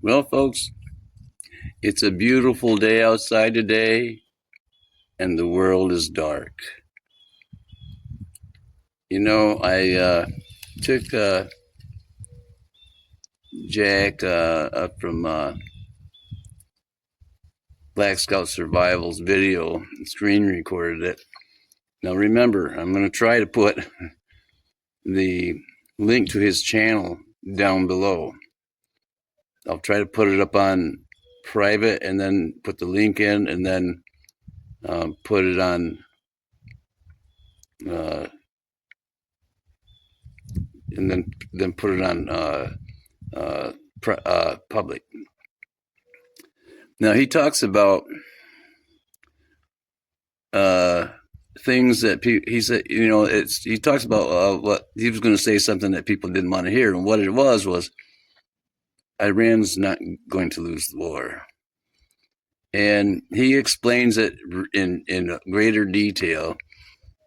Well, folks, it's a beautiful day outside today, and the world is dark. I took Jack up from Black Scout Survival's video and screen recorded it. Now, remember, I'm going to try to put the link to his channel down below. I'll try to put it up on private and then put the link in and then put it on and then put it on public. Now he talks about things that he said. He talks about what he was going to say, something that people didn't want to hear, and what it was Iran's not going to lose the war, and he explains it in greater detail.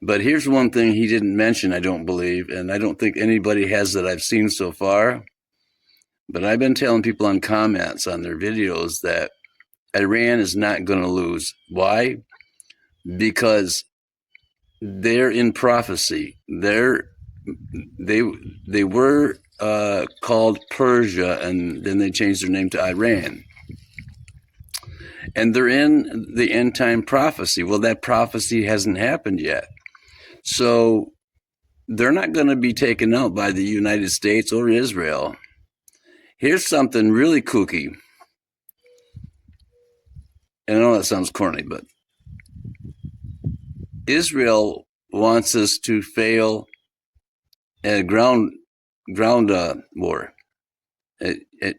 But here's one thing he didn't mention, I don't believe, and I don't think anybody has that I've seen so far. But I've been telling people on comments on their videos that Iran is not going to lose. Why? Because they're in prophecy. They were called Persia, and then they changed their name to Iran. And they're in the end time prophecy. Well, that prophecy hasn't happened yet. So they're not going to be taken out by the United States or Israel. Here's something really kooky. And I know that sounds corny, but Israel wants us to fail at a ground war.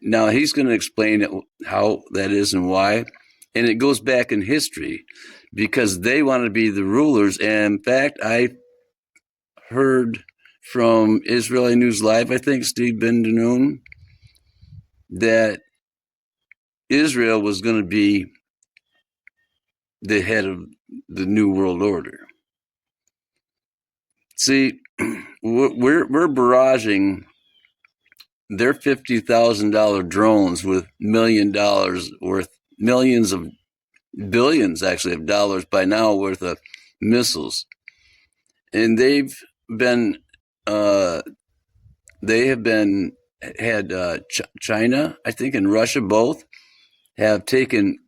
Now he's going to explain how that is and why. And it goes back in history because they want to be the rulers. And in fact, I heard from Israeli News Live, I think, Steve Ben-Danoon, that Israel was going to be the head of the New World Order. See, we're barraging their $50,000 drones with $1 million worth, millions of billions actually of dollars by now worth of missiles, and they have been China, I think, and Russia both have taken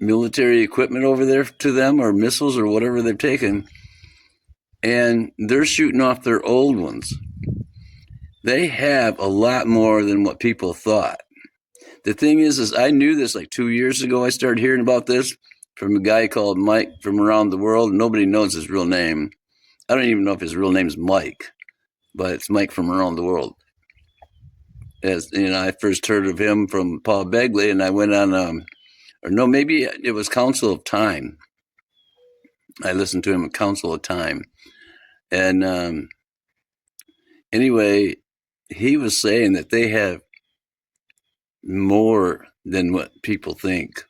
military equipment over there to them, or missiles or whatever they've taken, and they're shooting off their old ones. They have a lot more than what people thought. The thing is I knew this like 2 years ago. I started hearing about this from a guy called Mike from around the world. Nobody knows his real name. I don't even know if his real name is Mike, but it's Mike from around the world. As you know, I first heard of him from Paul Begley, and I went on, maybe it was Council of Time. I listened to him at Council of Time. And anyway, he was saying that they have more than what people think.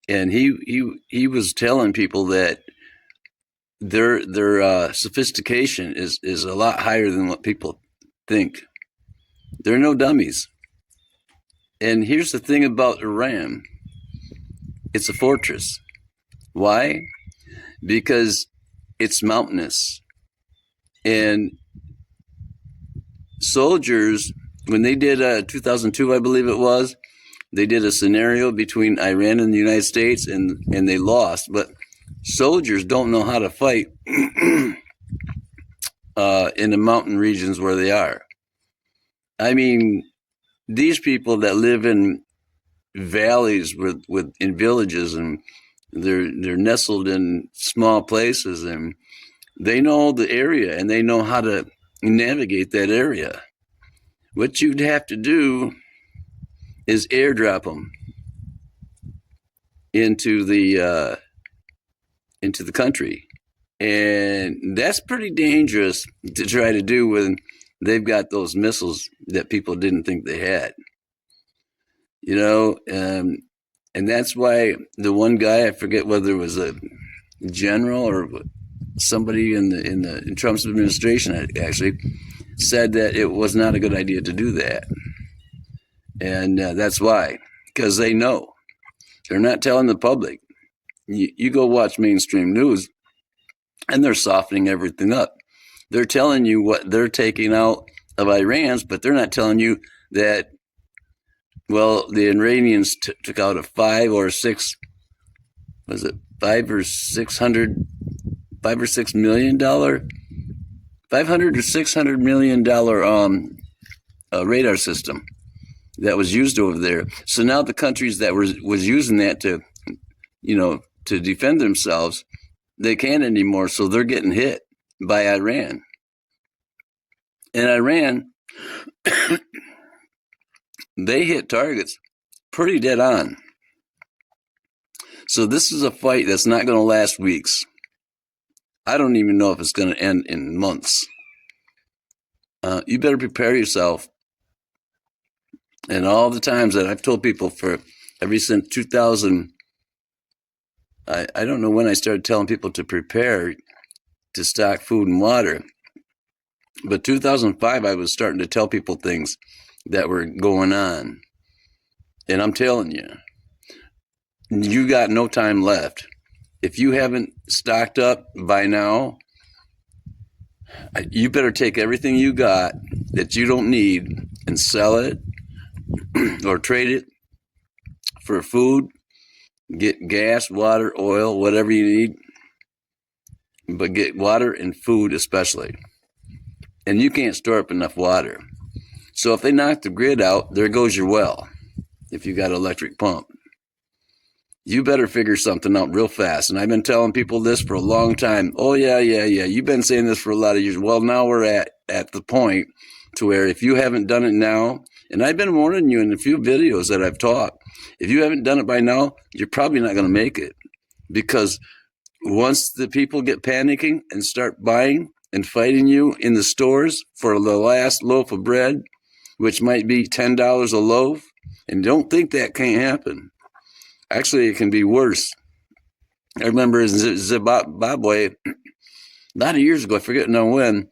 And he was telling people that their sophistication is a lot higher than what people think. They're no dummies. And here's the thing about Iran. It's a fortress. Why? Because it's mountainous. And soldiers, when they did 2002, I believe it was, they did a scenario between Iran and the United States, and they lost. But soldiers don't know how to fight in the mountain regions where they are. I mean, these people that live in valleys in villages, and they're nestled in small places, and they know the area and they know how to navigate that area. What you'd have to do is airdrop them into the country, and that's pretty dangerous to try to do when they've got those missiles that people didn't think they had. And that's why the one guy, I forget whether it was a general or somebody in Trump's administration, actually said that it was not a good idea to do that. And that's why, because they know. They're not telling the public. You go watch mainstream news, and they're softening everything up. They're telling you what they're taking out of Iran's, but they're not telling you that, well, the Iranians took out a $5 or $6 million, $500 or $600 million radar system that was used over there. So now the countries that was using that to defend themselves, they can't anymore. So they're getting hit by Iran. And Iran, they hit targets pretty dead on. So this is a fight that's not going to last weeks. I don't even know if it's going to end in months. You better prepare yourself. And all the times that I've told people ever since 2000, I don't know when I started telling people to prepare to stock food and water. But 2005, I was starting to tell people things that were going on. And I'm telling you, you got no time left. If you haven't stocked up by now, you better take everything you got that you don't need and sell it or trade it for food, get gas, water, oil, whatever you need, but get water and food especially. And you can't store up enough water. So if they knock the grid out, there goes your well. If you got an electric pump, you better figure something out real fast. And I've been telling people this for a long time. Oh, yeah. You've been saying this for a lot of years. Well, now we're at the point to where if you haven't done it now, and I've been warning you in a few videos that I've taught, if you haven't done it by now, you're probably not going to make it. Because once the people get panicking and start buying and fighting you in the stores for the last loaf of bread, which might be $10 a loaf, and don't think that can't happen. Actually, it can be worse. I remember in Zimbabwe, a lot of years ago, I forget now when,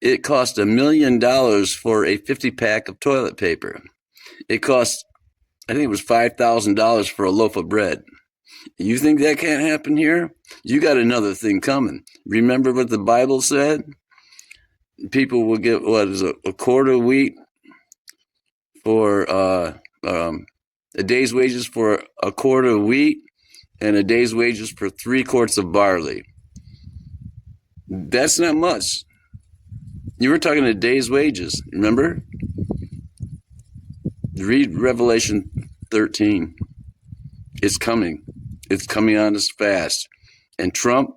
it cost $1 million for a 50-pack of toilet paper. It cost, I think it was $5,000 for a loaf of bread. You think that can't happen here? You got another thing coming. Remember what the Bible said? People will get, a quart of wheat for a day's wages for a quart of wheat and a day's wages for 3 quarts of barley. That's not much. You were talking a day's wages, remember? Read Revelation 13. It's coming. It's coming on us fast. And Trump,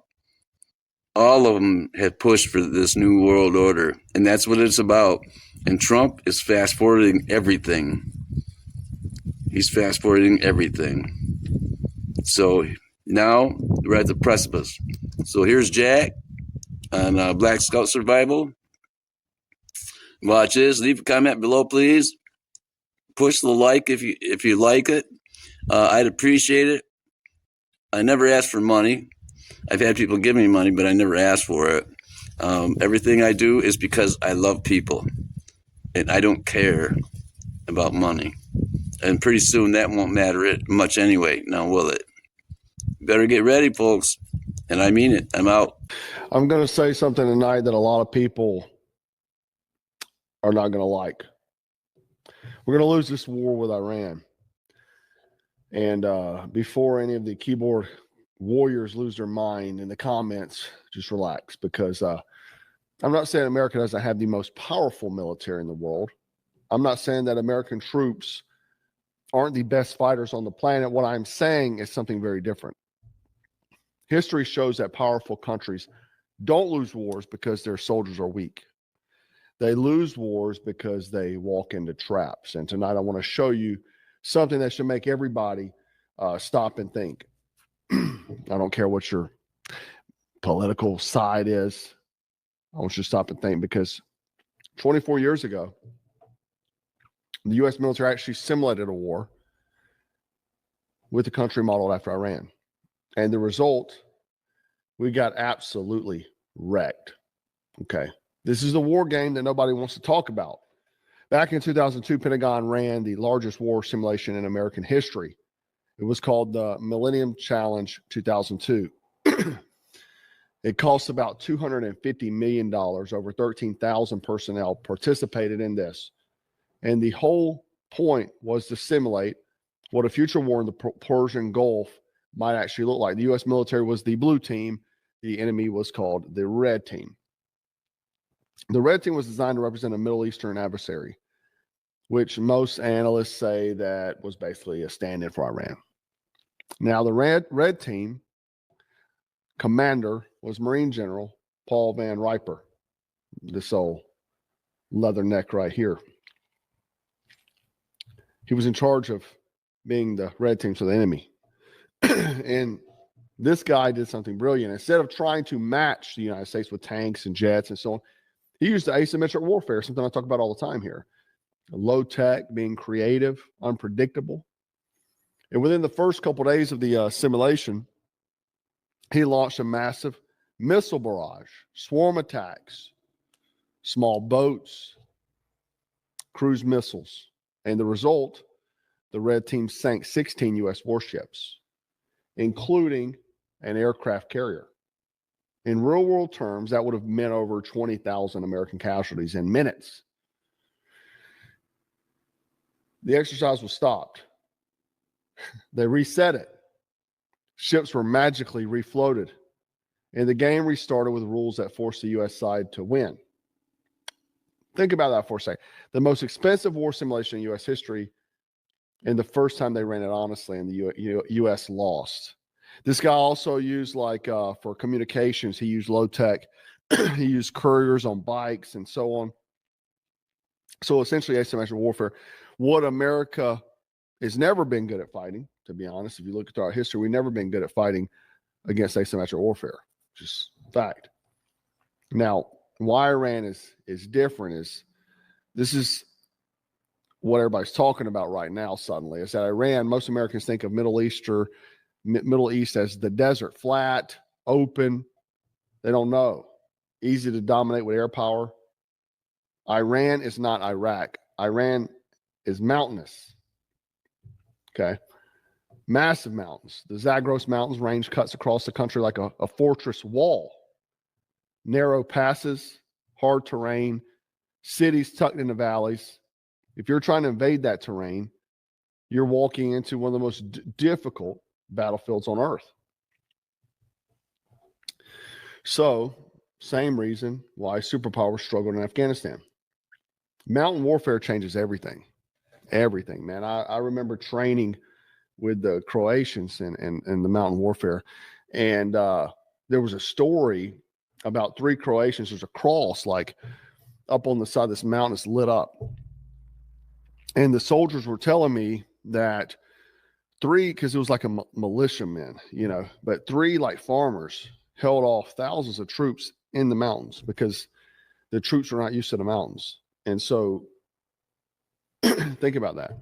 all of them have pushed for this new world order. And that's what it's about. And Trump is fast-forwarding everything. He's fast-forwarding everything. So now we're at the precipice. So here's Jack on Black Scout Survival. Watch this. Leave a comment below, please. Push the like if you like it. I'd appreciate it. I never ask for money. I've had people give me money, but I never ask for it. Everything I do is because I love people, and I don't care about money. And pretty soon that won't matter much anyway. Now, will it? Better get ready, folks. And I mean it. I'm out. I'm going to say something tonight that a lot of people are not going to like. We're going to lose this war with Iran. And before any of the keyboard warriors lose their mind in the comments, just relax, because I'm not saying America doesn't have the most powerful military in the world. I'm not saying that American troops aren't the best fighters on the planet. What I'm saying is something very different. History shows that powerful countries don't lose wars because their soldiers are weak. They lose wars because they walk into traps. And tonight I want to show you something that should make everybody stop and think. I don't care what your political side is. I want you to stop and think, because 24 years ago, the U.S. military actually simulated a war with a country modeled after Iran. And the result, we got absolutely wrecked. Okay. This is a war game that nobody wants to talk about. Back in 2002, Pentagon ran the largest war simulation in American history. It was called the Millennium Challenge 2002. It cost about $250 million. Over 13,000 personnel participated in this. And the whole point was to simulate what a future war in the Persian Gulf might actually look like. The U.S. military was the blue team. The enemy was called the red team. The red team was designed to represent a Middle Eastern adversary, which most analysts say that was basically a stand-in for Iran. Now, the red team commander was Marine General Paul Van Riper, this old leather neck right here. He was in charge of being the red team, so the enemy. And this guy did something brilliant. Instead of trying to match the United States with tanks and jets and so on, he used the asymmetric warfare, something I talk about all the time here. Low tech, being creative, unpredictable. And within the first couple of days of the simulation, he launched a massive missile barrage, swarm attacks, small boats, cruise missiles. And the result, the red team sank 16 U.S. warships, including an aircraft carrier. In real world terms, that would have meant over 20,000 American casualties in minutes. The exercise was stopped. They reset it. Ships were magically refloated. And the game restarted with rules that forced the U.S. side to win. Think about that for a second. The most expensive war simulation in U.S. history, and the first time they ran it honestly, and the U.S. lost. This guy also used, for communications, he used low tech. He used couriers on bikes and so on. So essentially, asymmetric warfare. What America has never been good at fighting, to be honest. If you look at our history, we've never been good at fighting against asymmetric warfare. Just fact. Now, why Iran is different is this is what everybody's talking about right now suddenly, is that Iran, most Americans think of Middle East as the desert, flat, open. They don't know. Easy to dominate with air power. Iran is not Iraq. Iran is mountainous. Okay. Massive mountains. The Zagros Mountains range cuts across the country like a fortress wall. Narrow passes, hard terrain, cities tucked into valleys. If you're trying to invade that terrain, you're walking into one of the most difficult battlefields on earth. So, same reason why superpowers struggled in Afghanistan. Mountain warfare changes everything. Everything, man. I remember training with the Croatians in the mountain warfare. And there was a story about 3 Croatians. There's a cross up on the side of this mountain. It's lit up. And the soldiers were telling me that 3, because it was like a militiamen, but 3 farmers held off thousands of troops in the mountains because the troops are not used to the mountains. And so think about that.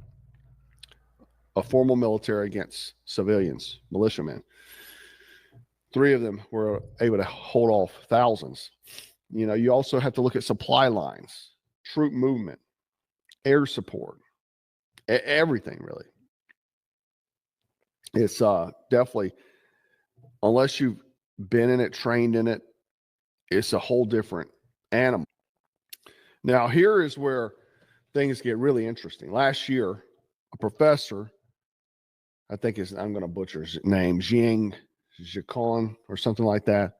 A formal military against civilians, militiamen. 3 of them were able to hold off thousands. You also have to look at supply lines, troop movement, air support, everything really. It's definitely, unless you've been in it, trained in it, it's a whole different animal. Now, here is where things get really interesting. Last year, a professor, I think I'm going to butcher his name, Jiang Zhikon or something like that.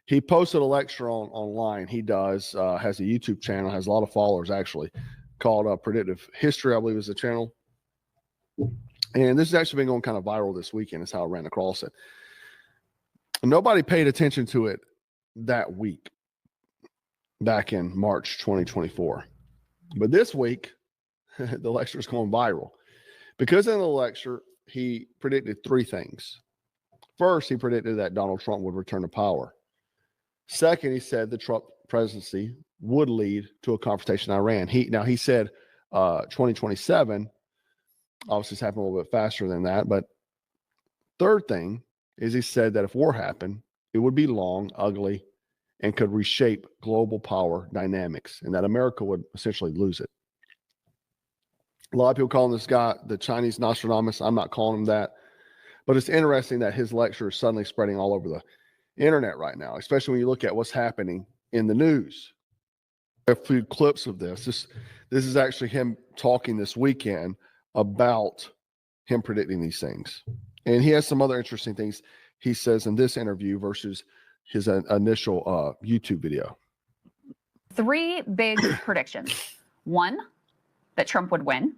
He posted a lecture online. He has a YouTube channel, has a lot of followers actually, called Predictive History, I believe is the channel. And this has actually been going kind of viral this weekend, is how I ran across it. Nobody paid attention to it that week, back in March 2024. But this week, the lecture is going viral. Because in the lecture, he predicted 3 things. First, he predicted that Donald Trump would return to power. Second, he said the Trump presidency would lead to a confrontation in Iran. He said 2027. Obviously, it's happened a little bit faster than that. But third thing is he said that if war happened, it would be long, ugly, and could reshape global power dynamics, and that America would essentially lose it. A lot of people calling this guy the Chinese Nostradamus. I'm not calling him that. But it's interesting that his lecture is suddenly spreading all over the internet right now, especially when you look at what's happening in the news. A few clips of this. This is actually him talking this weekend about him predicting these things. And he has some other interesting things he says in this interview versus his initial YouTube video. 3 big predictions. 1, that Trump would win.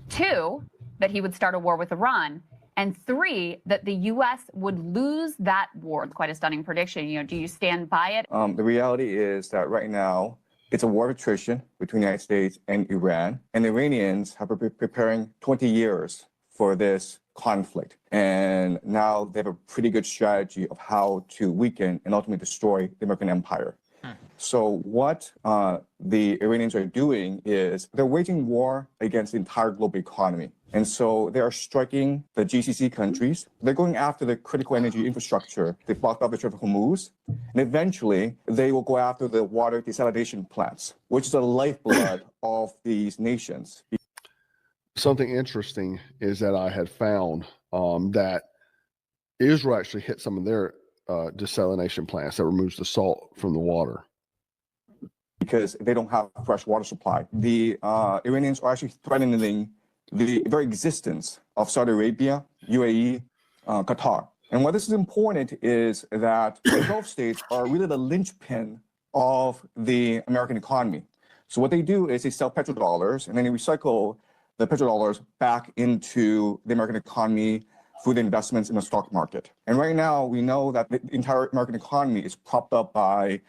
2, that he would start a war with Iran. And 3, that the U.S. would lose that war. It's quite a stunning prediction. Do you stand by it? The reality is that right now, it's a war of attrition between the United States and Iran. And the Iranians have been preparing 20 years for this conflict. And now they have a pretty good strategy of how to weaken and ultimately destroy the American empire. So what the Iranians are doing is they're waging war against the entire global economy. And so they are striking the GCC countries. They're going after the critical energy infrastructure. They blocked off the Strait of Hormuz. And eventually, they will go after the water desalination plants, which is the lifeblood of these nations. Something interesting is that I had found that Israel actually hit some of their desalination plants that removes the salt from the water. Because they don't have fresh water supply. The Iranians are actually threatening the very existence of Saudi Arabia, UAE, Qatar. And why this is important is that the Gulf states are really the linchpin of the American economy. So what they do is they sell petrodollars and then they recycle the petrodollars back into the American economy through the investments in the stock market. And right now, we know that the entire American economy is propped up by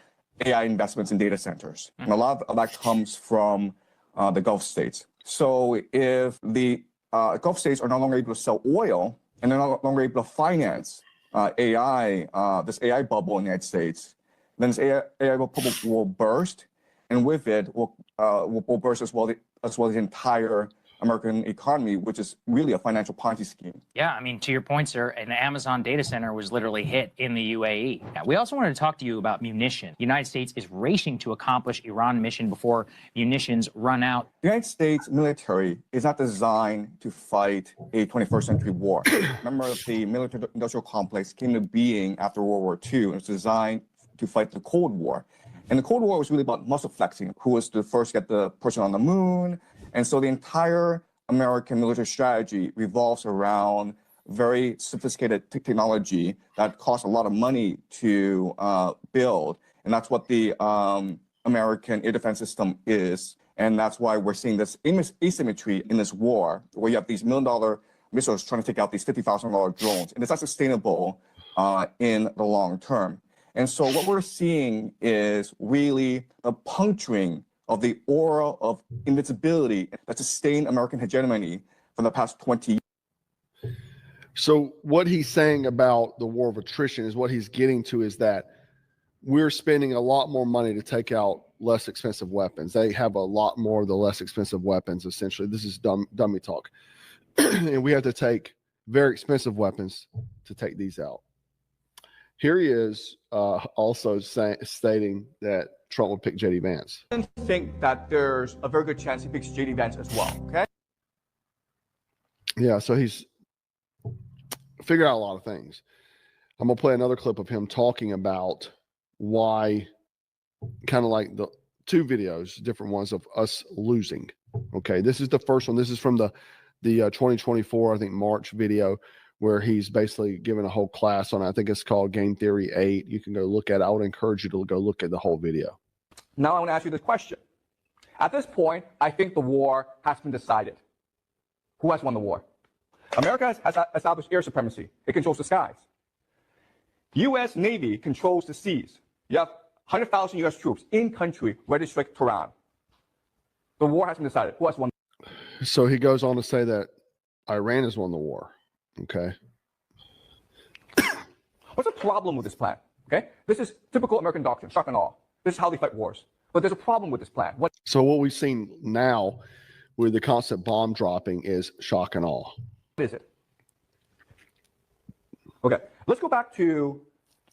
AI investments in data centers. And a lot of that comes from the Gulf states. So if the Gulf states are no longer able to sell oil and they're no longer able to finance AI, this AI bubble in the United States, then this AI bubble will burst, and with it will burst as well the entire American economy, which is really a financial Ponzi scheme. Yeah, I mean, to your point, sir, an Amazon data center was literally hit in the UAE. Now, we also wanted to talk to you about munition. The United States is racing to accomplish Iran mission before munitions run out. The United States military is not designed to fight a 21st century war. Remember, the military-industrial complex came to being after World War II, and it was designed to fight the Cold War. And the Cold War was really about muscle flexing, who was to first get the person on the moon. And so the entire American military strategy revolves around very sophisticated technology that costs a lot of money to build. And that's what the American air defense system is. And that's why we're seeing this asymmetry in this war, where you have these $1 million missiles trying to take out these $50,000 drones. And it's not sustainable in the long term. And so what we're seeing is really a puncturing of the aura of invincibility that sustained American hegemony for the past 20 years. So what he's saying about the war of attrition is what he's getting to is that we're spending a lot more money to take out less expensive weapons. They have a lot more of the less expensive weapons, essentially. This is dummy talk. And we have to take very expensive weapons to take these out. Here he is also stating that Trump will pick J.D. Vance. I think that there's a very good chance he picks J.D. Vance as well, okay? Yeah, so he's figured out a lot of things. I'm going to play another clip of him talking about why, kind of like the 2 videos, different ones of us losing. Okay, this is the first one. This is from the 2024, I think, March video, where he's basically given a whole class on it. I think it's called Game Theory 8. You can go look at it. I would encourage you to go look at the whole video. Now I want to ask you this question. At this point, I think the war has been decided. Who has won the war? America has established air supremacy. It controls the skies. U.S. Navy controls the seas. You have 100,000 U.S. troops in country ready to strike Tehran. The war has been decided. Who has won? So he goes on to say that Iran has won the war. Okay. What's the problem with this plan? Okay, this is typical American doctrine, shock and awe. This is how they fight wars. But there's a problem with this plan. So what we've seen now with the constant bomb dropping is shock and awe. What is it? Okay, let's go back to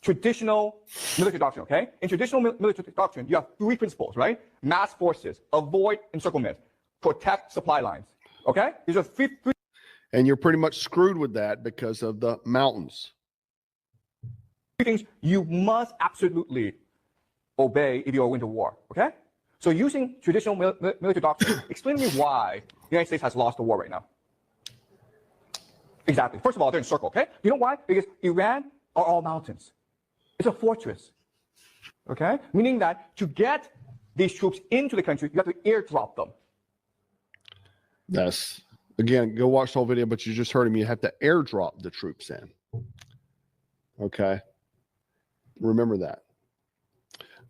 traditional military doctrine, okay? In traditional military doctrine, you have 3 principles, right? Mass forces, avoid encirclement, protect supply lines. Okay? These are three And you're pretty much screwed with that because of the mountains. things you must absolutely obey if you're going to war. Okay? So using traditional military doctrine, explain to me why the United States has lost the war right now. Exactly. First of all, they're in circle, okay? You know why? Because Iran are all mountains. It's a fortress. Okay? Meaning that to get these troops into the country, you have to airdrop them. That's, again, go watch the whole video, but you just heard him. You have to airdrop the troops in. Okay? Remember that.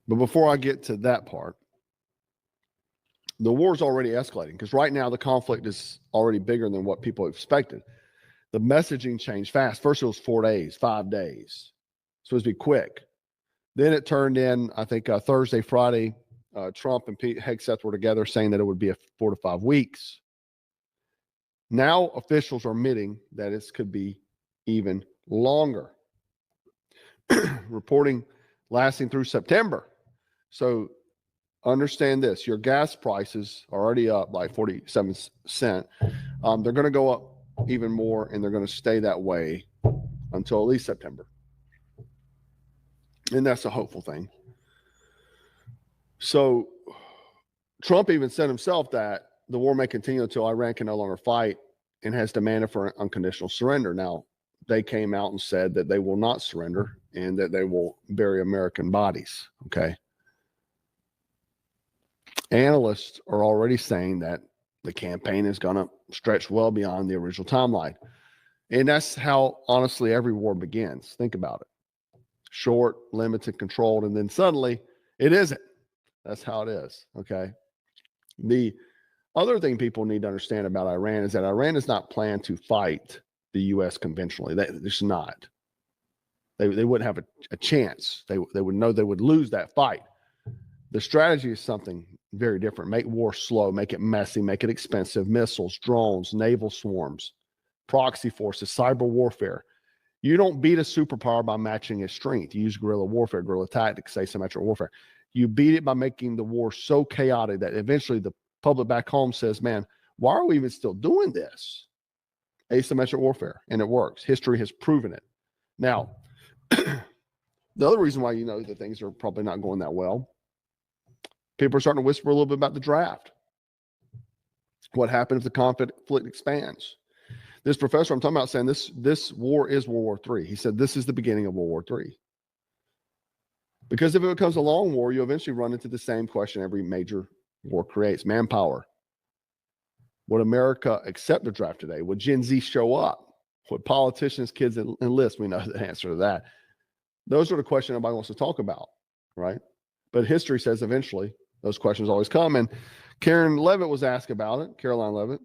But before I get to that part, the war's already escalating because right now the conflict is already bigger than what people expected. The messaging changed fast. First it was 4 days, 5 days. Supposed to be quick. Then it turned in, I think, Thursday, Friday, Trump and Pete Hegseth were together saying that it would be 4 to 5 weeks. Now officials are admitting that it could be even longer. Reporting lasting through September. So understand this, your gas prices are already up by 47 cents. They're going to go up even more, and they're going to stay that way until at least September. And that's a hopeful thing. So Trump even said himself that the war may continue until Iran can no longer fight and has demanded for an unconditional surrender. Now, they came out and said that they will not surrender and that they will bury American bodies. Okay. Analysts are already saying that the campaign is going to stretch well beyond the original timeline. And that's how, honestly, every war begins. Think about it. Short, limited, controlled, and then suddenly it isn't. That's how it is. Okay. The other thing people need to understand about Iran is that Iran does not plan to fight the U.S. conventionally. It's not. They wouldn't have a chance. They would know they would lose that fight. The strategy is something very different. Make war slow, make it messy, make it expensive. Missiles, drones, naval swarms, proxy forces, cyber warfare. You don't beat a superpower by matching its strength. You use guerrilla warfare, guerrilla tactics, asymmetric warfare. You beat it by making the war so chaotic that eventually the public back home says, man, why are we even still doing this? Asymmetric warfare. And it works. History has proven it. Now, the other reason why you know that things are probably not going that well, people are starting to whisper a little bit about the draft. What happens if the conflict expands? This professor I'm talking about saying this war is World War III. He said this is the beginning of World War III. Because if it becomes a long war, you eventually run into the same question every major war creates: manpower. Would America accept the draft today? Would Gen Z show up? Would politicians, kids enlist? We know the answer to that. Those are the questions everybody wants to talk about, right? But history says eventually those questions always come. And Karen Levitt was asked about it, Caroline Levitt,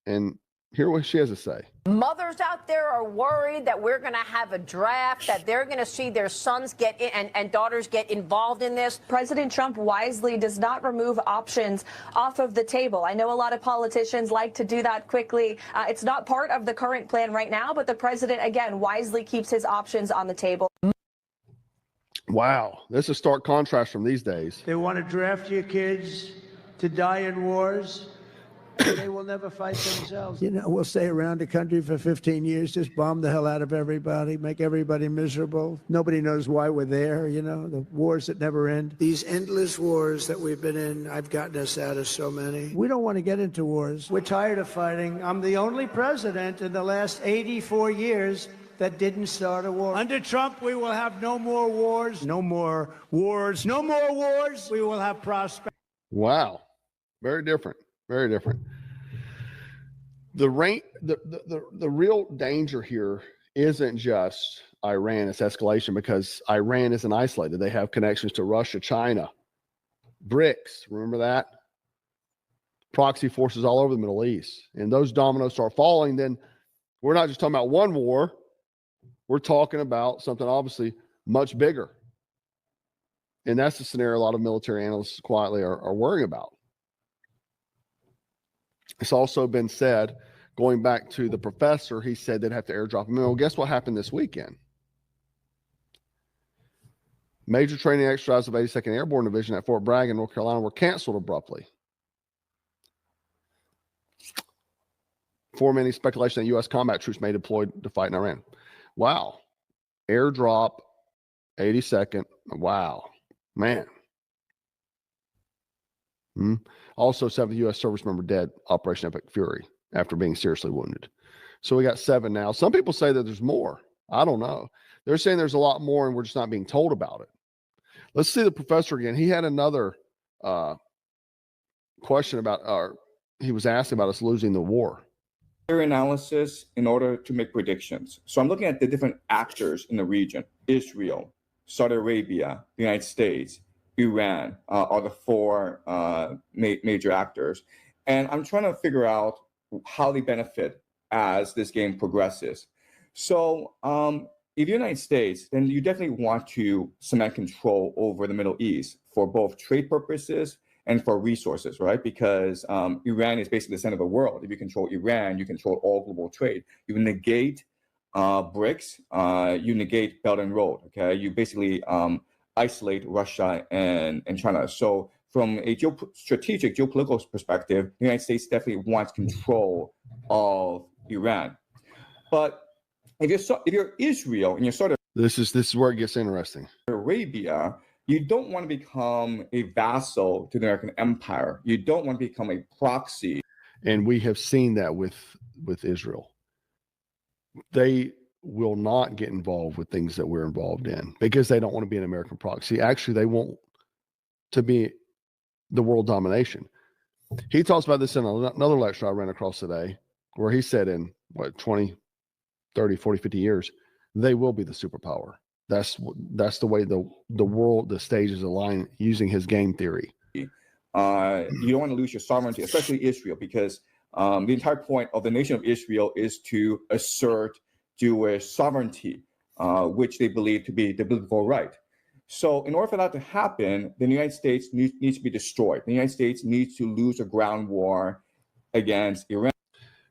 and hear what she has to say. Mothers out there are worried that we're going to have a draft, that they're going to see their sons get in and daughters get involved in this. President Trump wisely does not remove options off of the table. I know a lot of politicians like to do that quickly. It's not part of the current plan right now, but the president, again, wisely keeps his options on the table. Wow, this is a stark contrast from these days. They want to draft your kids to die in wars. They will never fight themselves. You know, we'll stay around the country for 15 years, just bomb the hell out of everybody, make everybody miserable. Nobody knows why we're there, you know, the wars that never end. These endless wars that we've been in, I've gotten us out of so many. We don't want to get into wars. We're tired of fighting. I'm the only president in the last 84 years that didn't start a war. Under Trump, we will have no more wars, no more wars, no more wars. We will have prosperity. Wow, very different. Very different. The real danger here isn't just Iran, it's escalation, because Iran isn't isolated. They have connections to Russia, China, BRICS. Remember that? Proxy forces all over the Middle East. And those dominoes start falling, then we're not just talking about one war. We're talking about something obviously much bigger. And that's the scenario a lot of military analysts quietly are worrying about. It's also been said, going back to the professor, he said they'd have to airdrop them. Well, guess what happened this weekend? Major training exercises of 82nd Airborne Division at Fort Bragg in North Carolina were canceled abruptly. for many speculation that U.S. combat troops may deploy to fight in Iran. Wow. Airdrop, 82nd. Wow. Man. Also, 7th U.S. service member dead, Operation Epic Fury, after being seriously wounded. So we got 7 now. Some people say that there's more. I don't know. They're saying there's a lot more and we're just not being told about it. Let's see the professor again. He had another question about, he was asking about us losing the war. Analysis in order to make predictions. So I'm looking at the different actors in the region. Israel, Saudi Arabia, the United States, Iran are the 4 major actors. And I'm trying to figure out how they benefit as this game progresses. So if you're the United States, then you definitely want to cement control over the Middle East for both trade purposes and for resources, right? Because Iran is basically the center of the world. If you control Iran, you control all global trade. You negate BRICS, you negate Belt and Road, okay? You basically isolate Russia and China. So from a strategic geopolitical perspective, the United States definitely wants control of Iran. But if you're Israel and you're sort of this is where it gets interesting. Arabia, you don't want to become a vassal to the American empire. You don't want to become a proxy. And we have seen that with Israel. They will not get involved with things that we're involved in because they don't want to be an American proxy. Actually, they want to be the world domination. He talks about this in another lecture I ran across today, where he said in 20, 30, 40, 50 years, they will be the superpower. That's the way the world, the stage is aligned using his game theory. You don't want to lose your sovereignty, especially Israel, because the entire point of the nation of Israel is to assert Jewish sovereignty, which they believe to be the biblical right. So in order for that to happen, the United States needs to be destroyed. The United States needs to lose a ground war against Iran.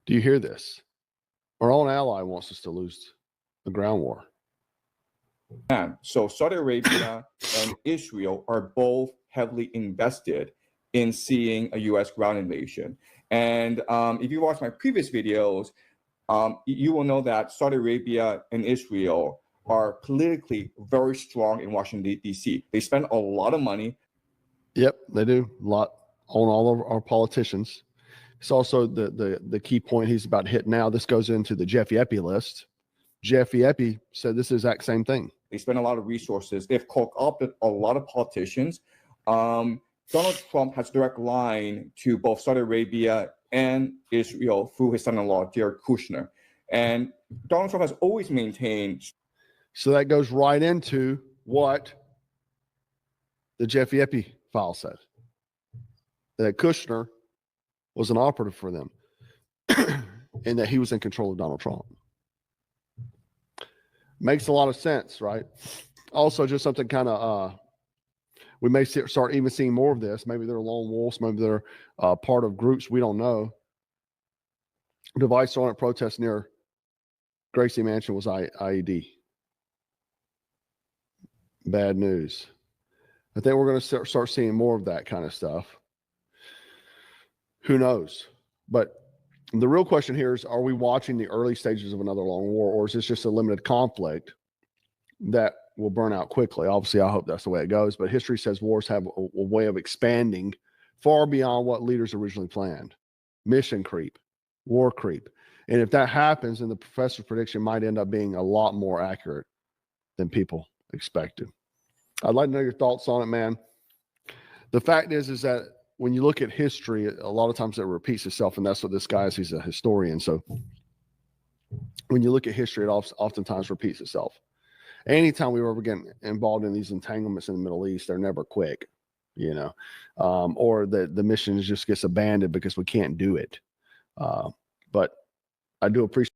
Do you hear this? Our own ally wants us to lose the ground war. So Saudi Arabia and Israel are both heavily invested in seeing a U.S. ground invasion. And if you watch my previous videos, you will know that Saudi Arabia and Israel are politically very strong in Washington, D.C. They spend a lot of money. Yep, they do. A lot on all of our politicians. It's also the key point he's about to hit now. This goes into the Jeffy Epi list. Jeffy Epi said this exact same thing. They spend a lot of resources. They've co-opted a lot of politicians. Donald Trump has a direct line to both Saudi Arabia and Israel through his son-in-law, Jared Kushner. And Donald Trump has always maintained. So that goes right into what the Jeffy Epi file said. That Kushner was an operative for them and that he was in control of Donald Trump. Makes a lot of sense, right? Also, just something kind of, we may start even seeing more of this. Maybe they're lone wolves. Maybe they're part of groups we don't know. Device on at protest near Gracie Mansion was IED. Bad news. I think we're going to start seeing more of that kind of stuff. Who knows? But the real question here is, are we watching the early stages of another long war, or is this just a limited conflict that will burn out quickly? Obviously, I hope that's the way it goes, but history says wars have a way of expanding far beyond what leaders originally planned. Mission creep, war creep. And if that happens, then the professor's prediction might end up being a lot more accurate than people expected. I'd like to know your thoughts on it, man. The fact is that when you look at history, a lot of times it repeats itself, and that's what this guy is. He's a historian. So when you look at history, it oftentimes repeats itself. Anytime we were ever getting involved in these entanglements in the Middle East, they're never quick, you know, or the mission just gets abandoned because we can't do it. But I do appreciate